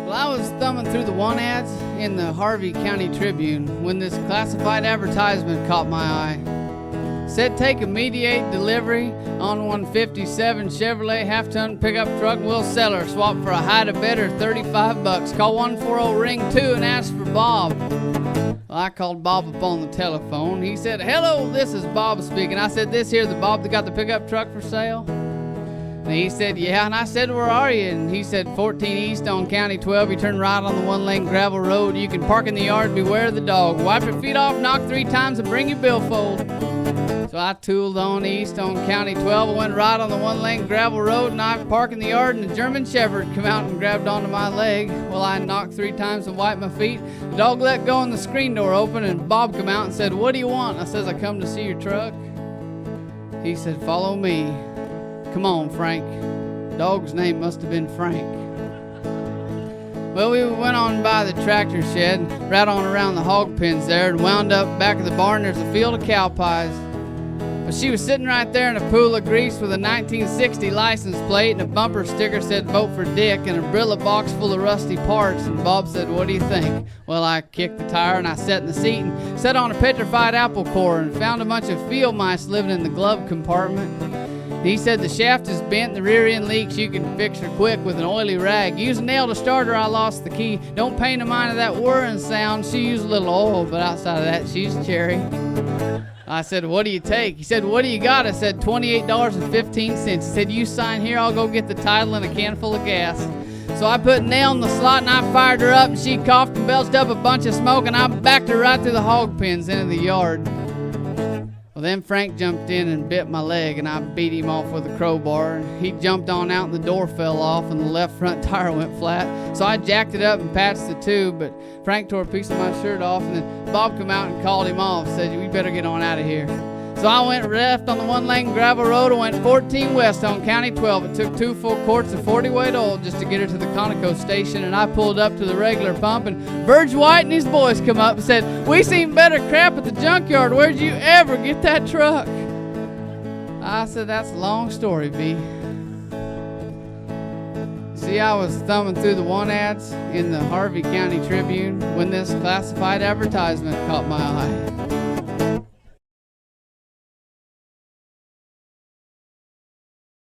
Well, I was thumbing through the want ads in the Harvey County Tribune when this classified advertisement caught my eye. Said take immediate delivery on 157 Chevrolet half-ton pickup truck. We'll sell her. Swap for a high to better $35. Call 140-RING-2 and ask for Bob. Well, I called Bob up on the telephone. He said, "Hello, this is Bob speaking." I said, "This here the Bob that got the pickup truck for sale?" And he said, "Yeah." And I said, "Where are you?" And he said, 14 East on County 12. You turn right on the one-lane gravel road. You can park in the yard, beware the dog. Wipe your feet off, knock 3 times, and bring your billfold. So I tooled on east on County 12. I went right on the one-lane gravel road, and I parked in the yard, and the German Shepherd come out and grabbed onto my leg. Well, I knocked 3 times and wiped my feet. The dog let go and the screen door opened, and Bob come out and said, "What do you want?" I says, "I come to see your truck." He said, "Follow me." Come on, Frank. Dog's name must have been Frank. Well, we went on by the tractor shed, right on around the hog pens there, and wound up back of the barn. There's a field of cow pies. But she was sitting right there in a pool of grease with a 1960 license plate and a bumper sticker said "Vote for Dick" and a Brilla box full of rusty parts. And Bob said, "What do you think?" Well, I kicked the tire and I sat in the seat and sat on a petrified apple core and found a bunch of field mice living in the glove compartment. He said the shaft is bent and the rear end leaks. You can fix her quick with an oily rag. Use a nail to start her, I lost the key. Don't pay no mind of that whirring sound. She used a little oil, but outside of that, she's cherry. I said, "What do you take?" He said, "What do you got?" I said, $28.15. He said, "You sign here, I'll go get the title and a can full of gas." So I put a nail in the slot and I fired her up, and she coughed and belched up a bunch of smoke, and I backed her right through the hog pens into the yard. Well, then Frank jumped in and bit my leg, and I beat him off with a crowbar. He jumped on out, and the door fell off, and the left front tire went flat. So I jacked it up and patched the tube, but Frank tore a piece of my shirt off, and then Bob come out and called him off, said, "We better get on out of here." So I went left on the one-lane gravel road and went 14 west on County 12. It took 2 full quarts of 40-weight oil just to get her to the Conoco station, and I pulled up to the regular pump, and Verge White and his boys come up and said, "We seen better crap at the junkyard. Where'd you ever get that truck?" I said, "That's a long story, B." See, I was thumbing through the want ads in the Harvey County Tribune when this classified advertisement caught my eye.